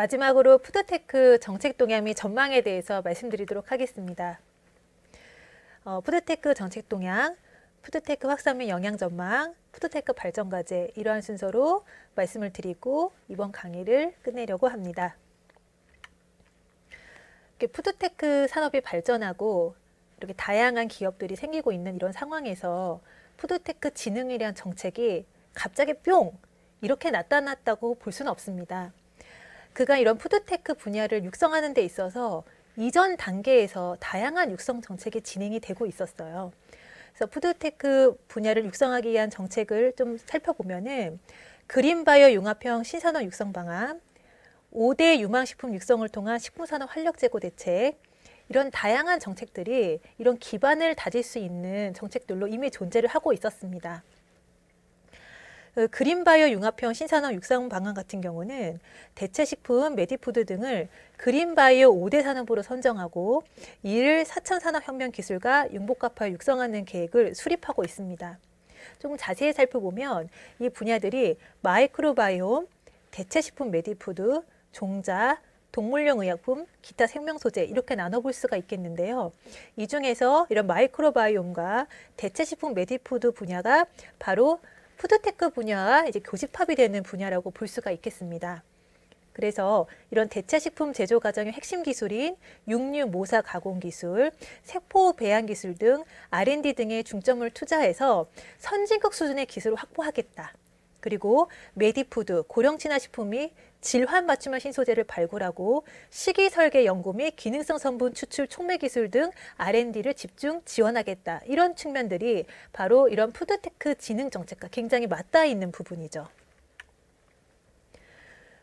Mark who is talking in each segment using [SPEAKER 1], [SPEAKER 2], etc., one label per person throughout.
[SPEAKER 1] 마지막으로 푸드테크 정책 동향 및 전망에 대해서 말씀드리도록 하겠습니다. 푸드테크 정책 동향, 푸드테크 확산 및 영향 전망, 푸드테크 발전 과제 이러한 순서로 말씀을 드리고 이번 강의를 끝내려고 합니다. 푸드테크 산업이 발전하고 이렇게 다양한 기업들이 생기고 있는 이런 상황에서 푸드테크 진흥에 대한 정책이 갑자기 뿅! 이렇게 나타났다고 볼 수는 없습니다. 그간 이런 푸드테크 분야를 육성하는 데 있어서 이전 단계에서 다양한 육성 정책이 진행이 되고 있었어요. 그래서 푸드테크 분야를 육성하기 위한 정책을 좀 살펴보면은 그린바이오 융합형 신산업 육성 방안, 5대 유망식품 육성을 통한 식품산업 활력 제고 대책, 이런 다양한 정책들이 이런 기반을 다질 수 있는 정책들로 이미 존재를 하고 있었습니다. 그린바이오 융합형 신산업 육성 방안 같은 경우는 대체식품, 메디푸드 등을 그린바이오 5대 산업으로 선정하고 이를 4차 산업혁명 기술과 융복합하여 육성하는 계획을 수립하고 있습니다. 조금 자세히 살펴보면 이 분야들이 마이크로바이옴, 대체식품 메디푸드, 종자, 동물용 의약품, 기타 생명소재 이렇게 나눠볼 수가 있겠는데요. 이 중에서 이런 마이크로바이옴과 대체식품 메디푸드 분야가 바로 푸드테크 분야와 이제 교집합이 되는 분야라고 볼 수가 있겠습니다. 그래서 이런 대체식품 제조 과정의 핵심 기술인 육류 모사 가공 기술, 세포 배양 기술 등 R&D 등에 중점을 투자해서 선진국 수준의 기술을 확보하겠다. 그리고 메디푸드, 고령 친화 식품이 질환 맞춤형 신소재를 발굴하고 식이 설계 연구 및 기능성 성분 추출 촉매 기술 등 R&D를 집중 지원하겠다. 이런 측면들이 바로 이런 푸드테크 진흥 정책과 굉장히 맞닿아 있는 부분이죠.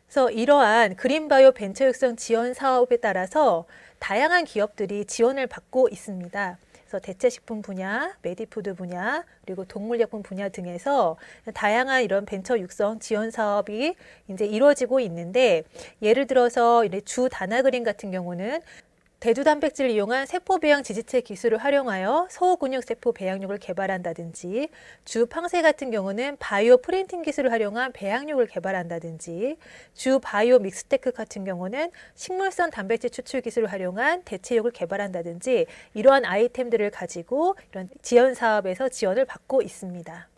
[SPEAKER 1] 그래서 이러한 그린바이오 벤처 육성 지원 사업에 따라서 다양한 기업들이 지원을 받고 있습니다. 그래서 대체식품 분야, 메디푸드 분야, 그리고 동물약품 분야 등에서 다양한 이런 벤처 육성 지원 사업이 이제 이루어지고 있는데, 예를 들어서 주 다나그린 같은 경우는 대두 단백질을 이용한 세포 배양 지지체 기술을 활용하여 소근육 세포 배양육을 개발한다든지, 주 팡세 같은 경우는 바이오 프린팅 기술을 활용한 배양육을 개발한다든지, 주 바이오 믹스테크 같은 경우는 식물성 단백질 추출 기술을 활용한 대체육을 개발한다든지, 이러한 아이템들을 가지고 이런 지원 사업에서 지원을 받고 있습니다.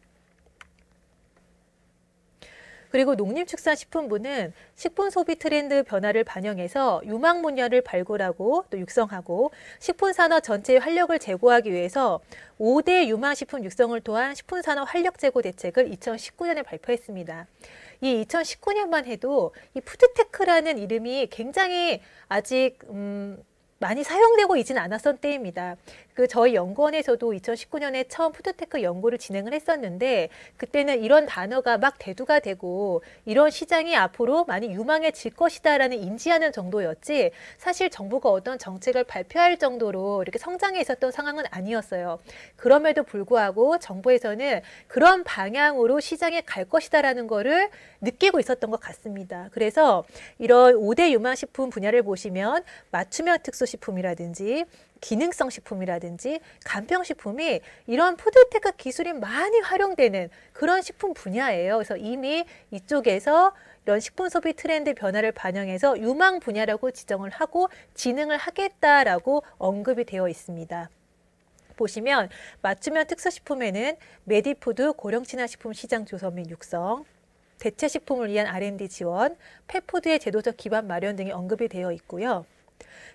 [SPEAKER 1] 그리고 농림축산식품부는 식품 소비 트렌드 변화를 반영해서 유망 분야를 발굴하고 또 육성하고 식품산업 전체의 활력을 제고하기 위해서 5대 유망식품 육성을 통한 식품산업 활력 제고 대책을 2019년에 발표했습니다. 이 2019년만 해도 이 푸드테크라는 이름이 굉장히 아직 많이 사용되고 있지는 않았던 때입니다. 저희 연구원에서도 2019년에 처음 푸드테크 연구를 진행을 했었는데, 그때는 이런 단어가 막 대두가 되고 이런 시장이 앞으로 많이 유망해질 것이다라는 인지하는 정도였지, 사실 정부가 어떤 정책을 발표할 정도로 이렇게 성장해 있었던 상황은 아니었어요. 그럼에도 불구하고 정부에서는 그런 방향으로 시장에 갈 것이다라는 거를 느끼고 있었던 것 같습니다. 그래서 이런 5대 유망식품 분야를 보시면 맞춤형 특수식품이라든지 기능성 식품이라든지 간편식품이 이런 푸드테크 기술이 많이 활용되는 그런 식품 분야예요. 그래서 이미 이쪽에서 이런 식품 소비 트렌드 변화를 반영해서 유망 분야라고 지정을 하고 진흥을 하겠다라고 언급이 되어 있습니다. 보시면 맞춤형 특수식품에는 메디푸드, 고령 친화 식품 시장 조성 및 육성, 대체식품을 위한 R&D 지원, 펫푸드의 제도적 기반 마련 등이 언급이 되어 있고요.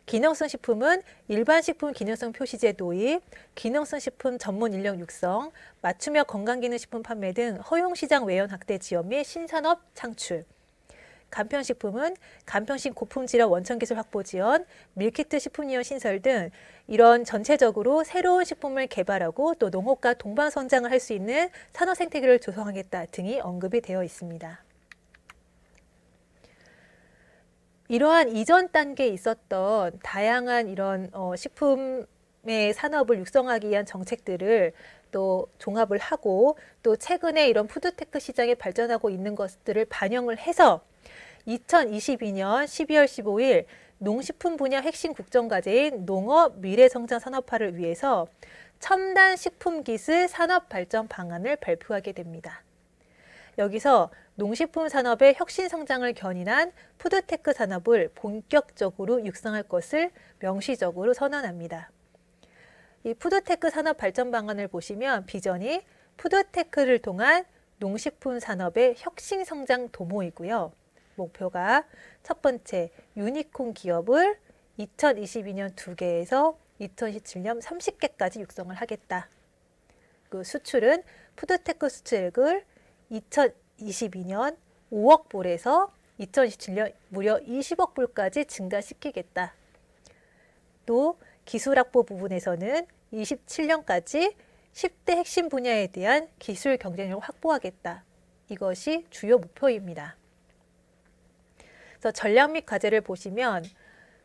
[SPEAKER 1] 기능성 식품은 일반 식품 기능성 표시제 도입, 기능성 식품 전문 인력 육성, 맞춤형 건강기능식품 판매 등 허용시장 외연 확대 지원 및 신산업 창출. 간편식품은 간편식 고품질화 원천기술 확보 지원, 밀키트 식품이용 신설 등 이런 전체적으로 새로운 식품을 개발하고 또 농업과 동반 성장을 할 수 있는 산업 생태계를 조성하겠다 등이 언급이 되어 있습니다. 이러한 이전 단계에 있었던 다양한 이런 식품의 산업을 육성하기 위한 정책들을 또 종합을 하고 또 최근에 이런 푸드테크 시장이 발전하고 있는 것들을 반영을 해서 2022년 12월 15일 농식품 분야 핵심 국정과제인 농업 미래성장 산업화를 위해서 첨단 식품기술 산업발전 방안을 발표하게 됩니다. 여기서 농식품 산업의 혁신 성장을 견인한 푸드테크 산업을 본격적으로 육성할 것을 명시적으로 선언합니다. 이 푸드테크 산업 발전 방안을 보시면 비전이 푸드테크를 통한 농식품 산업의 혁신 성장 도모이고요. 목표가 첫 번째, 유니콘 기업을 2022년 2개에서 2017년 30개까지 육성을 하겠다. 그 수출은 푸드테크 수출액을 2022년 5억 불에서 2027년 무려 20억 불까지 증가시키겠다. 또 기술 확보 부분에서는 27년까지 10대 핵심 분야에 대한 기술 경쟁력을 확보하겠다. 이것이 주요 목표입니다. 그래서 전략 및 과제를 보시면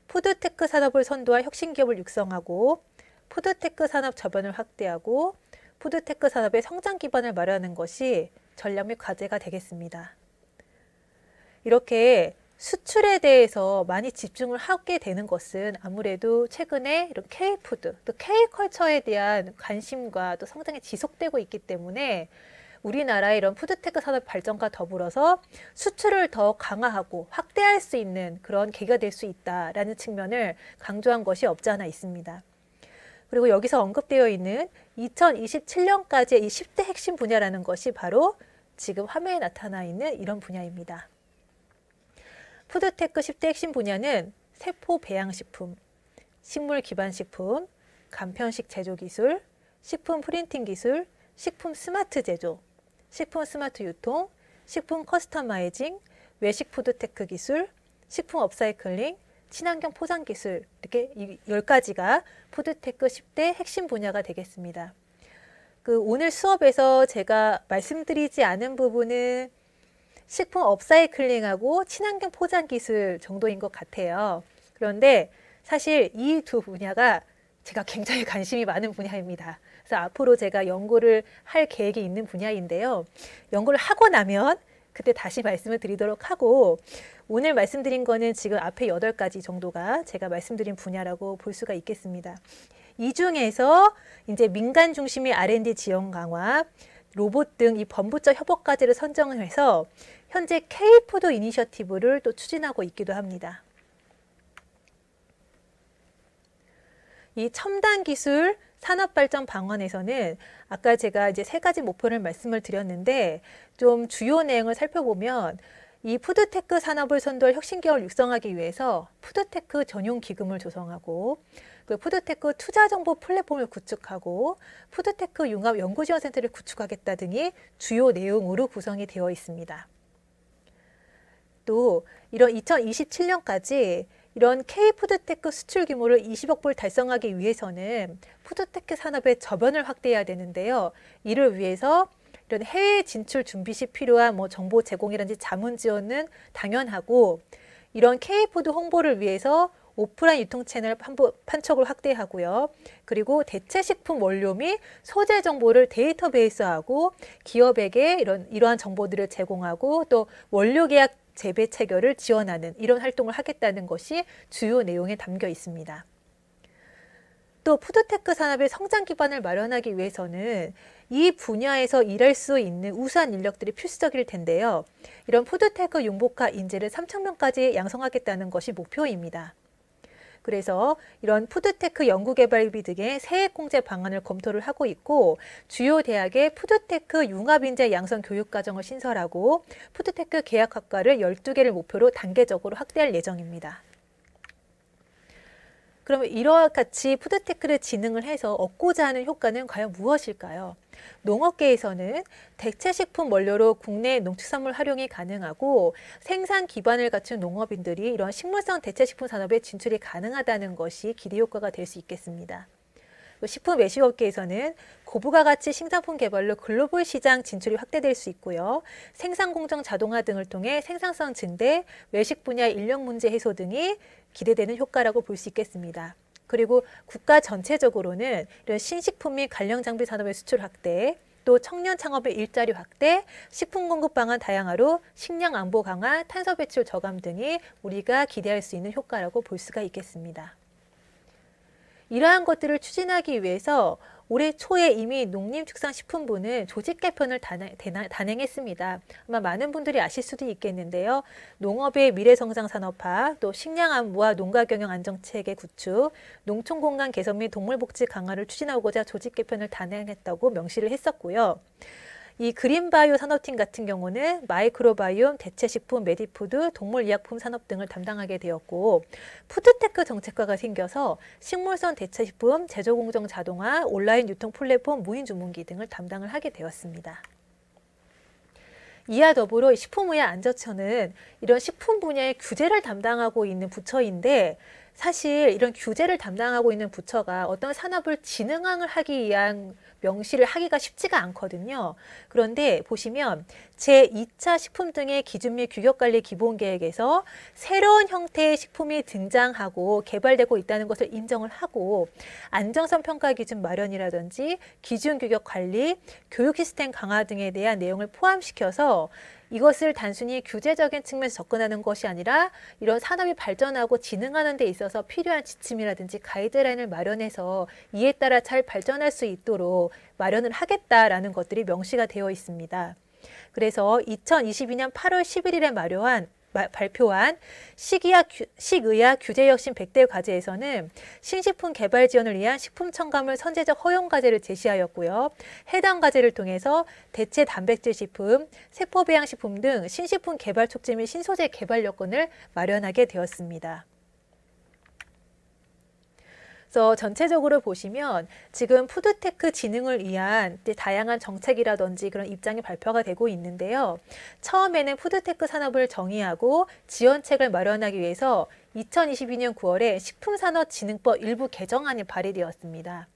[SPEAKER 1] 푸드테크 산업을 선도한 혁신 기업을 육성하고 푸드테크 산업 저변을 확대하고 푸드테크 산업의 성장 기반을 마련하는 것이 전략 및 과제가 되겠습니다. 이렇게 수출에 대해서 많이 집중을 하게 되는 것은 아무래도 최근에 이런 K푸드, 또 K컬처에 대한 관심과 또 성장이 지속되고 있기 때문에 우리나라의 이런 푸드테크 산업 발전과 더불어서 수출을 더 강화하고 확대할 수 있는 그런 계기가 될 수 있다라는 측면을 강조한 것이 없지 않아 있습니다. 그리고 여기서 언급되어 있는 2027년까지의 이 10대 핵심 분야라는 것이 바로 지금 화면에 나타나 있는 이런 분야입니다. 푸드테크 10대 핵심 분야는 세포 배양식품, 식물 기반 식품, 간편식 제조 기술, 식품 프린팅 기술, 식품 스마트 제조, 식품 스마트 유통, 식품 커스터마이징, 외식 푸드테크 기술, 식품 업사이클링, 친환경 포장 기술, 이렇게 이 10가지가 푸드테크 10대 핵심 분야가 되겠습니다. 오늘 수업에서 제가 말씀드리지 않은 부분은 식품 업사이클링하고 친환경 포장 기술 정도인 것 같아요. 그런데 사실 이 두 분야가 제가 굉장히 관심이 많은 분야입니다. 그래서 앞으로 제가 연구를 할 계획이 있는 분야인데요. 연구를 하고 나면 그때 다시 말씀을 드리도록 하고 오늘 말씀드린 거는 지금 앞에 8가지 정도가 제가 말씀드린 분야라고 볼 수가 있겠습니다. 이 중에서 이제 민간 중심의 R&D 지원 강화, 로봇 등 이 범부처 협업 과제를 선정을 해서 현재 K푸드 이니셔티브를 또 추진하고 있기도 합니다. 이 첨단 기술 산업발전 방안에서는 아까 제가 이제 3가지 목표를 말씀을 드렸는데 좀 주요 내용을 살펴보면 이 푸드테크 산업을 선도할 혁신기업을 육성하기 위해서 푸드테크 전용 기금을 조성하고 그 푸드테크 투자정보 플랫폼을 구축하고 푸드테크 융합 연구지원센터를 구축하겠다 등이 주요 내용으로 구성이 되어 있습니다. 또 이런 2027년까지 이런 K푸드테크 수출 규모를 20억 불 달성하기 위해서는 푸드테크 산업의 저변을 확대해야 되는데요. 이를 위해서 이런 해외 진출 준비 시 필요한 정보 제공이라든지 자문 지원은 당연하고 이런 K푸드 홍보를 위해서 오프라인 유통 채널 판촉을 확대하고요. 그리고 대체 식품 원료 및 소재 정보를 데이터베이스하고 기업에게 이러한 정보들을 제공하고 또 원료 계약 재배 체결을 지원하는 이런 활동을 하겠다는 것이 주요 내용에 담겨 있습니다. 또 푸드테크 산업의 성장 기반을 마련하기 위해서는 이 분야에서 일할 수 있는 우수한 인력들이 필수적일 텐데요. 이런 푸드테크 융복화 인재를 3,000명까지 양성하겠다는 것이 목표입니다. 그래서 이런 푸드테크 연구개발비 등의 세액 공제 방안을 검토를 하고 있고 주요 대학의 푸드테크 융합인재 양성 교육과정을 신설하고 푸드테크 계약학과를 12개를 목표로 단계적으로 확대할 예정입니다. 그러면 이와 같이 푸드테크를 진흥을 해서 얻고자 하는 효과는 과연 무엇일까요? 농업계에서는 대체식품 원료로 국내 농축산물 활용이 가능하고 생산 기반을 갖춘 농업인들이 이런 식물성 대체식품 산업에 진출이 가능하다는 것이 기대 효과가 될 수 있겠습니다. 식품 외식업계에서는 고부가 가치 신상품 개발로 글로벌 시장 진출이 확대될 수 있고요. 생산 공정 자동화 등을 통해 생산성 증대, 외식 분야의 인력 문제 해소 등이 기대되는 효과라고 볼 수 있겠습니다. 그리고 국가 전체적으로는 이런 신식품 및 관련 장비 산업의 수출 확대, 또 청년 창업의 일자리 확대, 식품 공급 방안 다양화로 식량 안보 강화, 탄소 배출 저감 등이 우리가 기대할 수 있는 효과라고 볼 수가 있겠습니다. 이러한 것들을 추진하기 위해서 올해 초에 이미 농림축산식품부는 조직 개편을 단행했습니다. 아마 많은 분들이 아실 수도 있겠는데요. 농업의 미래성장산업화, 또 식량안보와 농가경영안정체계 구축, 농촌공간 개선 및 동물복지 강화를 추진하고자 조직 개편을 단행했다고 명시를 했었고요. 이 그린바이오 산업팀 같은 경우는 마이크로바이옴, 대체식품, 메디푸드, 동물의약품 산업 등을 담당하게 되었고, 푸드테크 정책과가 생겨서 식물성 대체식품, 제조공정 자동화, 온라인 유통 플랫폼, 무인주문기 등을 담당을 하게 되었습니다. 이와 더불어 식품의약안전처는 이런 식품 분야의 규제를 담당하고 있는 부처인데, 사실 이런 규제를 담당하고 있는 부처가 어떤 산업을 진흥하기 위한 명시를 하기가 쉽지가 않거든요. 그런데 보시면 제2차 식품 등의 기준 및 규격관리 기본계획에서 새로운 형태의 식품이 등장하고 개발되고 있다는 것을 인정을 하고, 안정성 평가 기준 마련이라든지 기준 규격 관리, 교육 시스템 강화 등에 대한 내용을 포함시켜서 이것을 단순히 규제적인 측면에서 접근하는 것이 아니라 이런 산업이 발전하고 진흥하는 데 있어서 필요한 지침이라든지 가이드라인을 마련해서 이에 따라 잘 발전할 수 있도록 마련을 하겠다라는 것들이 명시가 되어 있습니다. 그래서 2022년 8월 11일에 발표한 식의약 규제혁신 100대 과제에서는 신식품 개발 지원을 위한 식품 첨가물 선제적 허용 과제를 제시하였고요. 해당 과제를 통해서 대체 단백질 식품, 세포 배양 식품 등 신식품 개발 촉진 및 신소재 개발 여건을 마련하게 되었습니다. 그래서 전체적으로 보시면 지금 푸드테크 진흥을 위한 다양한 정책이라든지 그런 입장이 발표가 되고 있는데요. 처음에는 푸드테크 산업을 정의하고 지원책을 마련하기 위해서 2022년 9월에 식품산업진흥법 일부 개정안이 발의되었습니다.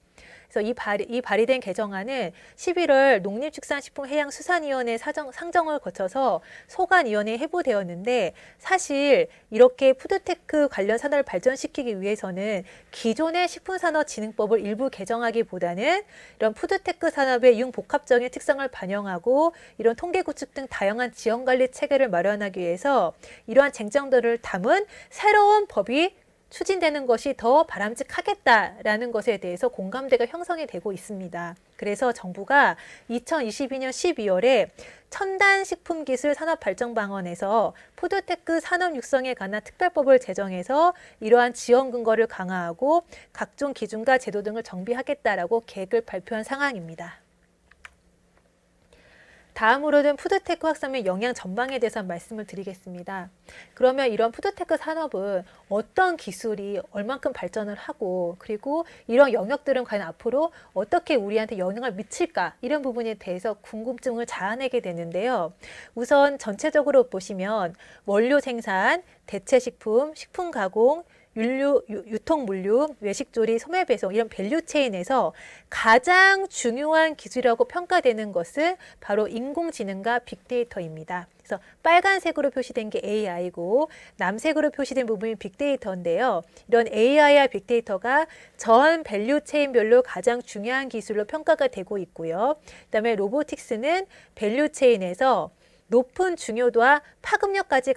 [SPEAKER 1] 그래서 이 발의된 개정안은 11월 농림축산식품해양수산위원회 상정을 거쳐서 소관위원회에 회부되었는데, 사실 이렇게 푸드테크 관련 산업을 발전시키기 위해서는 기존의 식품산업진흥법을 일부 개정하기보다는 이런 푸드테크 산업의 융복합적인 특성을 반영하고 이런 통계구축 등 다양한 지원관리 체계를 마련하기 위해서 이러한 쟁점들을 담은 새로운 법이 추진되는 것이 더 바람직하겠다라는 것에 대해서 공감대가 형성이 되고 있습니다. 그래서 정부가 2022년 12월에 첨단식품기술 산업발전방안에서 푸드테크 산업 육성에 관한 특별법을 제정해서 이러한 지원 근거를 강화하고 각종 기준과 제도 등을 정비하겠다라고 계획을 발표한 상황입니다. 다음으로는 푸드테크 확산의 영향 전망에 대해서 말씀을 드리겠습니다. 그러면 이런 푸드테크 산업은 어떤 기술이 얼만큼 발전을 하고, 그리고 이런 영역들은 과연 앞으로 어떻게 우리한테 영향을 미칠까, 이런 부분에 대해서 궁금증을 자아내게 되는데요. 우선 전체적으로 보시면 원료 생산, 대체식품, 식품 가공, 유통 물류, 외식조리, 소매 배송 이런 밸류체인에서 가장 중요한 기술이라고 평가되는 것은 바로 인공지능과 빅데이터입니다. 그래서 빨간색으로 표시된 게 AI고 남색으로 표시된 부분이 빅데이터인데요. 이런 AI와 빅데이터가 전 밸류체인별로 가장 중요한 기술로 평가가 되고 있고요. 그다음에 로보틱스는 밸류체인에서 높은 중요도와 파급력까지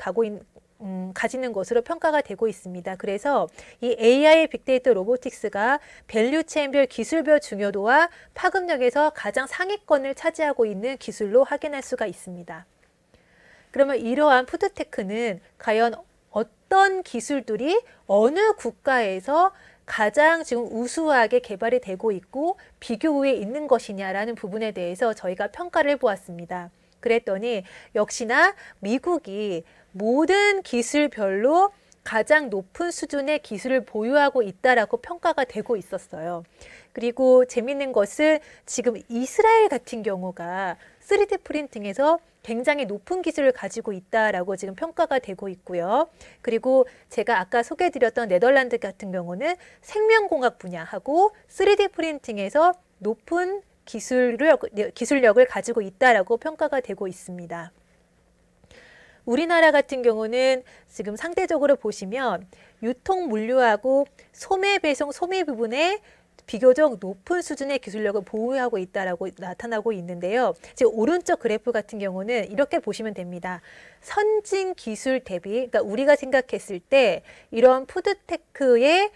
[SPEAKER 1] 가지는 것으로 평가가 되고 있습니다. 그래서 이 AI 빅데이터 로보틱스가 밸류체인별 기술별 중요도와 파급력에서 가장 상위권을 차지하고 있는 기술로 확인할 수가 있습니다. 그러면 이러한 푸드테크는 과연 어떤 기술들이 어느 국가에서 가장 지금 우수하게 개발이 되고 있고 비교 우위에 있는 것이냐라는 부분에 대해서 저희가 평가를 해보았습니다. 그랬더니 역시나 미국이 모든 기술별로 가장 높은 수준의 기술을 보유하고 있다라고 평가가 되고 있었어요. 그리고 재밌는 것은 지금 이스라엘 같은 경우가 3D 프린팅에서 굉장히 높은 기술을 가지고 있다라고 지금 평가가 되고 있고요. 그리고 제가 아까 소개해드렸던 네덜란드 같은 경우는 생명공학 분야하고 3D 프린팅에서 높은 기술력을 가지고 있다라고 평가가 되고 있습니다. 우리나라 같은 경우는 지금 상대적으로 보시면 유통 물류하고 소매 배송 소매 부분에 비교적 높은 수준의 기술력을 보유하고 있다라고 나타나고 있는데요. 지금 오른쪽 그래프 같은 경우는 이렇게 보시면 됩니다. 선진 기술 대비, 그러니까 우리가 생각했을 때 이런 푸드테크의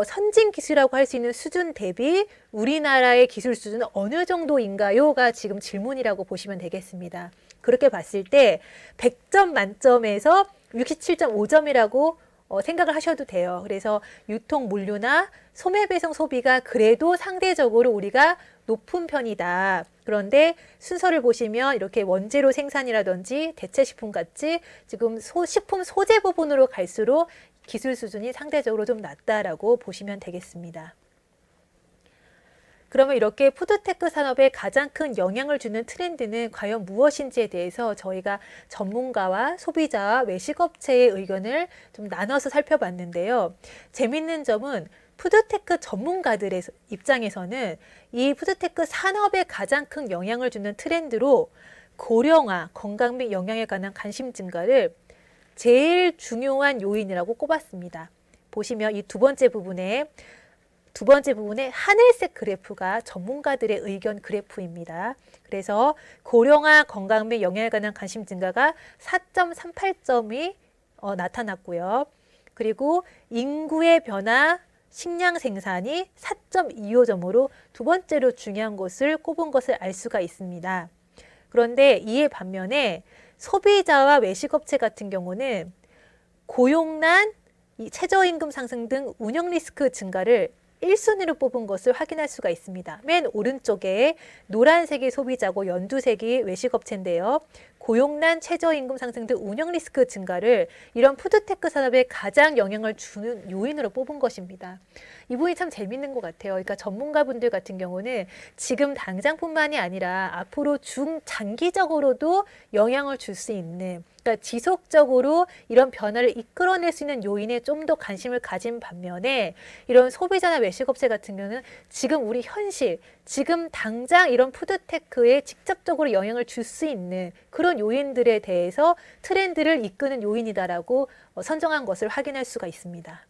[SPEAKER 1] 선진 기술이라고 할 수 있는 수준 대비 우리나라의 기술 수준은 어느 정도인가요?가 지금 질문이라고 보시면 되겠습니다. 그렇게 봤을 때 100점 만점에서 67.5점이라고 생각을 하셔도 돼요. 그래서 유통 물류나 소매배송 소비가 그래도 상대적으로 우리가 높은 편이다. 그런데 순서를 보시면 이렇게 원재료 생산이라든지 대체식품 같이 지금 식품 소재 부분으로 갈수록 기술 수준이 상대적으로 좀 낮다라고 보시면 되겠습니다. 그러면 이렇게 푸드테크 산업에 가장 큰 영향을 주는 트렌드는 과연 무엇인지에 대해서 저희가 전문가와 소비자와 외식업체의 의견을 좀 나눠서 살펴봤는데요. 재밌는 점은 푸드테크 전문가들의 입장에서는 이 푸드테크 산업에 가장 큰 영향을 주는 트렌드로 고령화, 건강 및 영양에 관한 관심 증가를 제일 중요한 요인이라고 꼽았습니다. 보시면 이 두 번째 부분에 하늘색 그래프가 전문가들의 의견 그래프입니다. 그래서 고령화, 건강 및 영양에 관한 관심 증가가 4.38점이 나타났고요. 그리고 인구의 변화, 식량 생산이 4.25점으로 두 번째로 중요한 것을 꼽은 것을 알 수가 있습니다. 그런데 이에 반면에 소비자와 외식업체 같은 경우는 고용난, 최저임금 상승 등 운영 리스크 증가를 1순위로 뽑은 것을 확인할 수가 있습니다. 맨 오른쪽에 노란색이 소비자고 연두색이 외식업체인데요. 고용난, 최저임금 상승 등 운영 리스크 증가를 이런 푸드테크 산업에 가장 영향을 주는 요인으로 뽑은 것입니다. 이 부분이 참 재밌는 것 같아요. 그러니까 전문가분들 같은 경우는 지금 당장뿐만이 아니라 앞으로 중장기적으로도 영향을 줄 수 있는, 그러니까 지속적으로 이런 변화를 이끌어낼 수 있는 요인에 좀 더 관심을 가진 반면에 이런 소비자나 외식업체 같은 경우는 지금 우리 현실, 지금 당장 이런 푸드테크에 직접적으로 영향을 줄 수 있는 그런 요인들에 대해서 트렌드를 이끄는 요인이다라고 선정한 것을 확인할 수가 있습니다.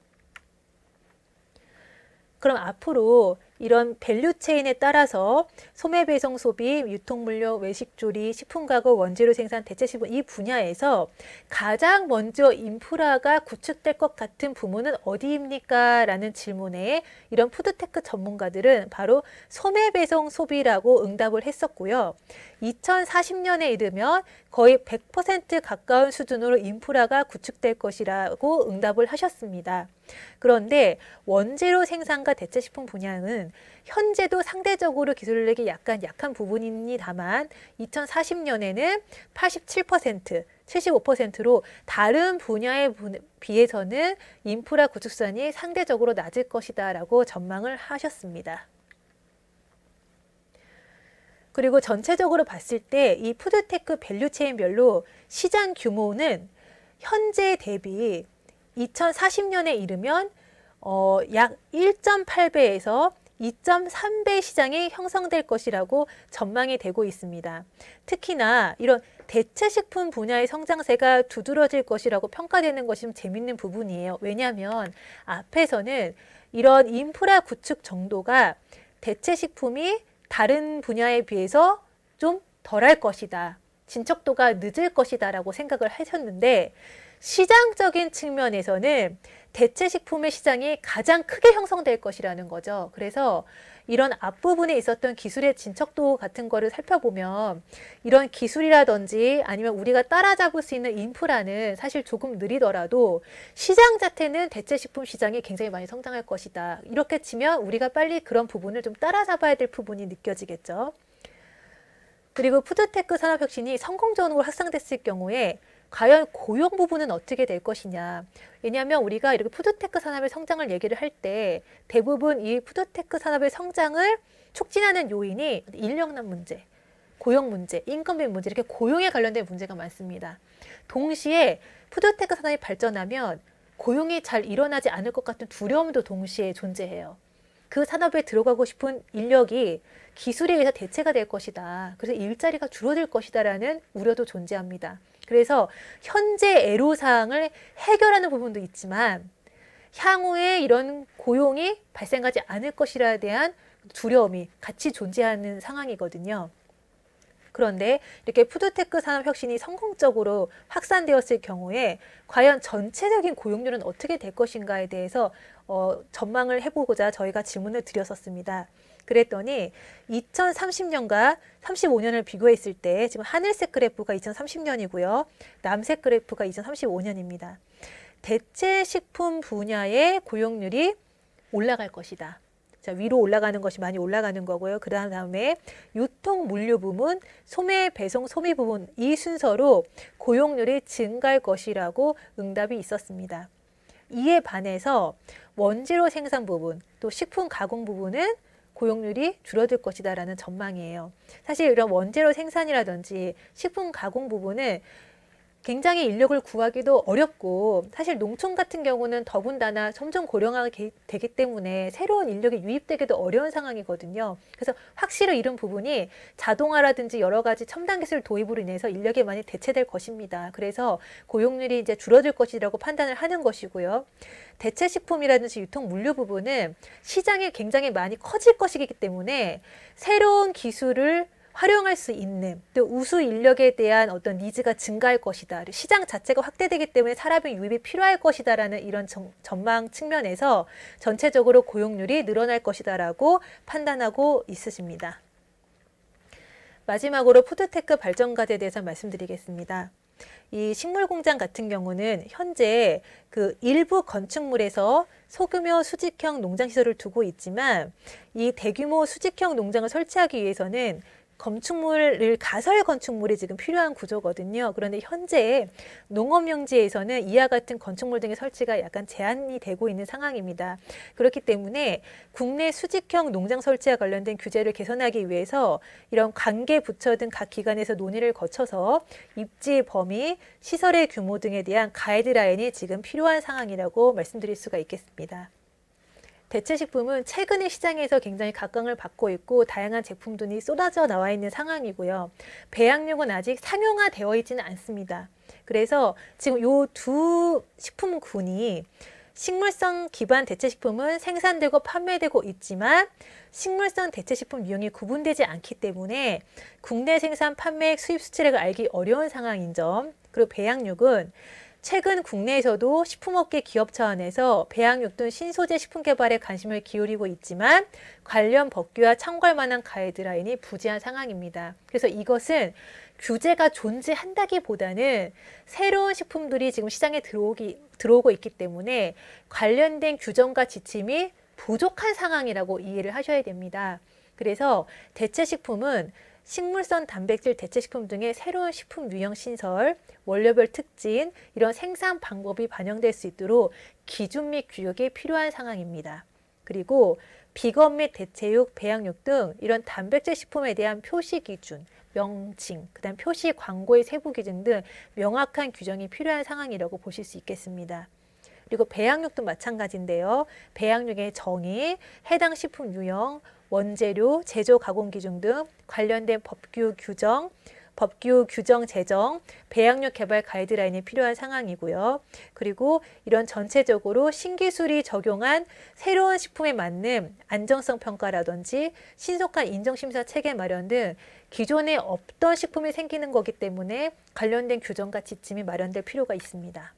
[SPEAKER 1] 그럼 앞으로 이런 밸류체인에 따라서 소매배송 소비, 유통물류, 외식조리, 식품가공, 원재료 생산, 대체식품 이 분야에서 가장 먼저 인프라가 구축될 것 같은 부문은 어디입니까? 라는 질문에 이런 푸드테크 전문가들은 바로 소매배송 소비라고 응답을 했었고요. 2040년에 이르면 거의 100% 가까운 수준으로 인프라가 구축될 것이라고 응답을 하셨습니다. 그런데 원재료 생산과 대체식품 분야는 현재도 상대적으로 기술력이 약간 약한 부분입니다만 2040년에는 87%, 75%로 다른 분야에 비해서는 인프라 구축선이 상대적으로 낮을 것이다 라고 전망을 하셨습니다. 그리고 전체적으로 봤을 때 이 푸드테크 밸류체인별로 시장 규모는 현재 대비 2040년에 이르면 약 1.8배에서 2.3배 시장이 형성될 것이라고 전망이 되고 있습니다. 특히나 이런 대체식품 분야의 성장세가 두드러질 것이라고 평가되는 것이 좀 재밌는 부분이에요. 왜냐하면 앞에서는 이런 인프라 구축 정도가 대체식품이 다른 분야에 비해서 좀 덜할 것이다. 진척도가 늦을 것이다 라고 생각을 하셨는데 시장적인 측면에서는 대체식품의 시장이 가장 크게 형성될 것이라는 거죠. 그래서 이런 앞부분에 있었던 기술의 진척도 같은 거를 살펴보면 이런 기술이라든지 아니면 우리가 따라잡을 수 있는 인프라는 사실 조금 느리더라도 시장 자체는 대체식품 시장이 굉장히 많이 성장할 것이다. 이렇게 치면 우리가 빨리 그런 부분을 좀 따라잡아야 될 부분이 느껴지겠죠. 그리고 푸드테크 산업혁신이 성공적으로 확산됐을 경우에 과연 고용 부분은 어떻게 될 것이냐. 왜냐하면 우리가 이렇게 푸드테크 산업의 성장을 얘기를 할 때 대부분 이 푸드테크 산업의 성장을 촉진하는 요인이 인력난 문제, 고용 문제, 인건비 문제 이렇게 고용에 관련된 문제가 많습니다. 동시에 푸드테크 산업이 발전하면 고용이 잘 일어나지 않을 것 같은 두려움도 동시에 존재해요. 그 산업에 들어가고 싶은 인력이 기술에 의해서 대체가 될 것이다. 그래서 일자리가 줄어들 것이다라는 우려도 존재합니다. 그래서 현재 애로사항을 해결하는 부분도 있지만 향후에 이런 고용이 발생하지 않을 것이라에 대한 두려움이 같이 존재하는 상황이거든요. 그런데 이렇게 푸드테크 산업 혁신이 성공적으로 확산되었을 경우에 과연 전체적인 고용률은 어떻게 될 것인가에 대해서 전망을 해보고자 저희가 질문을 드렸었습니다. 그랬더니 2030년과 35년을 비교했을 때 지금 하늘색 그래프가 2030년이고요. 남색 그래프가 2035년입니다. 대체 식품 분야의 고용률이 올라갈 것이다. 자, 위로 올라가는 것이 많이 올라가는 거고요. 그 다음에 유통 물류 부문, 소매 배송 소비 부문 이 순서로 고용률이 증가할 것이라고 응답이 있었습니다. 이에 반해서 원재료 생산 부분, 또 식품 가공 부분은 고용률이 줄어들 것이다라는 전망이에요. 사실 이런 원재료 생산이라든지 식품 가공 부분은 굉장히 인력을 구하기도 어렵고 사실 농촌 같은 경우는 더군다나 점점 고령화가 되기 때문에 새로운 인력이 유입되기도 어려운 상황이거든요. 그래서 확실히 이런 부분이 자동화라든지 여러 가지 첨단 기술 도입으로 인해서 인력이 많이 대체될 것입니다. 그래서 고용률이 이제 줄어들 것이라고 판단을 하는 것이고요. 대체 식품이라든지 유통 물류 부분은 시장이 굉장히 많이 커질 것이기 때문에 새로운 기술을 활용할 수 있는 또 우수 인력에 대한 어떤 니즈가 증가할 것이다. 시장 자체가 확대되기 때문에 사람의 유입이 필요할 것이다라는 이런 전망 측면에서 전체적으로 고용률이 늘어날 것이다라고 판단하고 있으십니다. 마지막으로 푸드테크 발전과제에 대해서 말씀드리겠습니다. 이 식물 공장 같은 경우는 현재 그 일부 건축물에서 소규모 수직형 농장 시설을 두고 있지만 이 대규모 수직형 농장을 설치하기 위해서는 가설 건축물이 지금 필요한 구조거든요. 그런데 현재 농업용지에서는 이와 같은 건축물 등의 설치가 약간 제한이 되고 있는 상황입니다. 그렇기 때문에 국내 수직형 농장 설치와 관련된 규제를 개선하기 위해서 이런 관계 부처 등 각 기관에서 논의를 거쳐서 입지 범위, 시설의 규모 등에 대한 가이드라인이 지금 필요한 상황이라고 말씀드릴 수가 있겠습니다. 대체식품은 최근에 시장에서 굉장히 각광을 받고 있고 다양한 제품들이 쏟아져 나와 있는 상황이고요. 배양육은 아직 상용화되어 있지는 않습니다. 그래서 지금 이 두 식품군이 식물성 기반 대체식품은 생산되고 판매되고 있지만 식물성 대체식품 유형이 구분되지 않기 때문에 국내 생산, 판매, 수입 수출액을 알기 어려운 상황인 점, 그리고 배양육은 최근 국내에서도 식품업계 기업 차원에서 배양육 등 신소재 식품 개발에 관심을 기울이고 있지만 관련 법규와 참고할 만한 가이드라인이 부재한 상황입니다. 그래서 이것은 규제가 존재한다기보다는 새로운 식품들이 지금 시장에 들어오고 있기 때문에 관련된 규정과 지침이 부족한 상황이라고 이해를 하셔야 됩니다. 그래서 대체식품은 식물성 단백질 대체식품 등의 새로운 식품 유형 신설, 원료별 특징, 이런 생산 방법이 반영될 수 있도록 기준 및 규격이 필요한 상황입니다. 그리고 비건 및 대체육, 배양육 등 이런 단백질 식품에 대한 표시 기준, 명칭, 그다음 표시 광고의 세부 기준 등 명확한 규정이 필요한 상황이라고 보실 수 있겠습니다. 그리고 배양육도 마찬가지인데요. 배양육의 정의, 해당 식품 유형, 원재료, 제조 가공 기준 등 관련된 법규 규정 제정, 배양육 개발 가이드라인이 필요한 상황이고요. 그리고 이런 전체적으로 신기술이 적용한 새로운 식품에 맞는 안정성 평가라든지 신속한 인정심사 체계 마련 등 기존에 없던 식품이 생기는 거기 때문에 관련된 규정과 지침이 마련될 필요가 있습니다.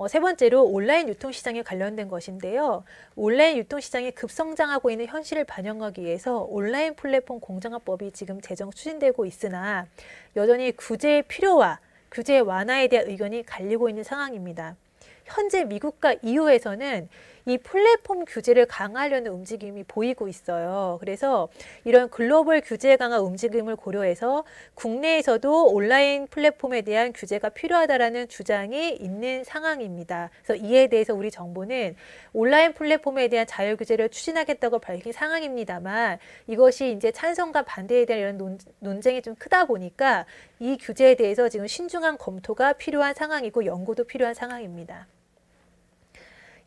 [SPEAKER 1] 세 번째로 온라인 유통시장에 관련된 것인데요. 온라인 유통시장이 급성장하고 있는 현실을 반영하기 위해서 온라인 플랫폼 공정화법이 지금 제정 추진되고 있으나 여전히 규제의 필요와 규제 완화에 대한 의견이 갈리고 있는 상황입니다. 현재 미국과 EU에서는 이 플랫폼 규제를 강화하려는 움직임이 보이고 있어요. 그래서 이런 글로벌 규제 강화 움직임을 고려해서 국내에서도 온라인 플랫폼에 대한 규제가 필요하다라는 주장이 있는 상황입니다. 그래서 이에 대해서 우리 정부는 온라인 플랫폼에 대한 자율 규제를 추진하겠다고 밝힌 상황입니다만 이것이 이제 찬성과 반대에 대한 이런 논쟁이 좀 크다 보니까 이 규제에 대해서 지금 신중한 검토가 필요한 상황이고 연구도 필요한 상황입니다.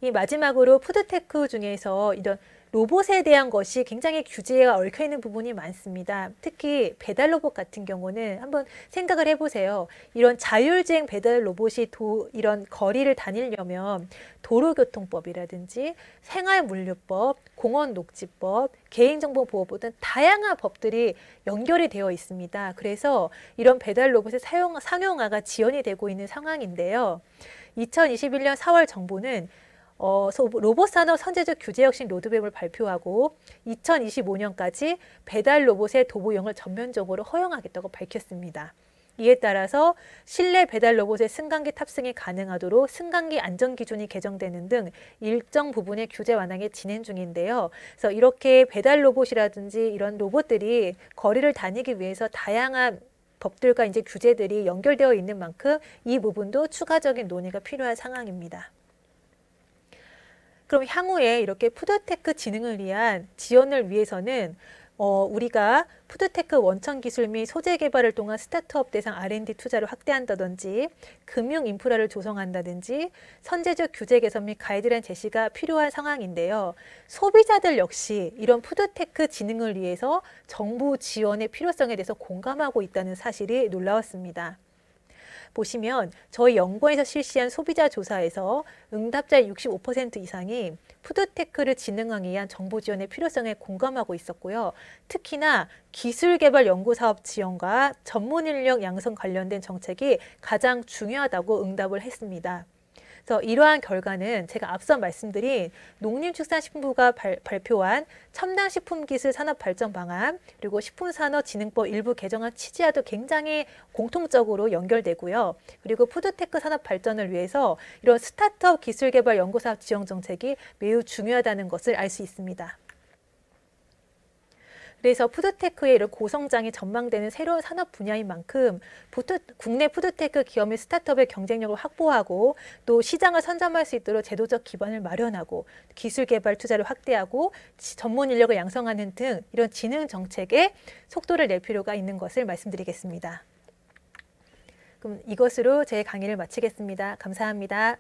[SPEAKER 1] 이 마지막으로 푸드테크 중에서 이런 로봇에 대한 것이 굉장히 규제가 얽혀있는 부분이 많습니다. 특히 배달 로봇 같은 경우는 한번 생각을 해보세요. 이런 자율주행 배달 로봇이 이런 거리를 다니려면 도로교통법이라든지 생활물류법, 공원녹지법, 개인정보보호법 등 다양한 법들이 연결이 되어 있습니다. 그래서 이런 배달 로봇의 상용화가 지연이 되고 있는 상황인데요. 2021년 4월 정부는 로봇 산업 선제적 규제 혁신 로드맵을 발표하고 2025년까지 배달 로봇의 도보용을 전면적으로 허용하겠다고 밝혔습니다. 이에 따라서 실내 배달 로봇의 승강기 탑승이 가능하도록 승강기 안전 기준이 개정되는 등 일정 부분의 규제 완화가 진행 중인데요. 그래서 이렇게 배달 로봇이라든지 이런 로봇들이 거리를 다니기 위해서 다양한 법들과 이제 규제들이 연결되어 있는 만큼 이 부분도 추가적인 논의가 필요한 상황입니다. 그럼 향후에 이렇게 푸드테크 진흥을 위한 지원을 위해서는 우리가 푸드테크 원천 기술 및 소재 개발을 통한 스타트업 대상 R&D 투자를 확대한다든지 금융 인프라를 조성한다든지 선제적 규제 개선 및 가이드라인 제시가 필요한 상황인데요. 소비자들 역시 이런 푸드테크 진흥을 위해서 정부 지원의 필요성에 대해서 공감하고 있다는 사실이 놀라웠습니다. 보시면 저희 연구원에서 실시한 소비자 조사에서 응답자의 65% 이상이 푸드테크를 진흥하기 위한 정부 지원의 필요성에 공감하고 있었고요. 특히나 기술개발 연구사업 지원과 전문 인력 양성 관련된 정책이 가장 중요하다고 응답을 했습니다. 그래서 이러한 결과는 제가 앞서 말씀드린 농림축산식품부가 발표한 첨단 식품기술 산업 발전 방안 그리고 식품산업진흥법 일부 개정안 취지와도 굉장히 공통적으로 연결되고요. 그리고 푸드테크 산업 발전을 위해서 이런 스타트업 기술개발 연구사업 지원 정책이 매우 중요하다는 것을 알 수 있습니다. 그래서 푸드테크의 이런 고성장이 전망되는 새로운 산업 분야인 만큼 국내 푸드테크 기업 및 스타트업의 경쟁력을 확보하고 또 시장을 선점할 수 있도록 제도적 기반을 마련하고 기술 개발 투자를 확대하고 전문 인력을 양성하는 등 이런 진흥 정책에 속도를 낼 필요가 있는 것을 말씀드리겠습니다. 그럼 이것으로 제 강의를 마치겠습니다. 감사합니다.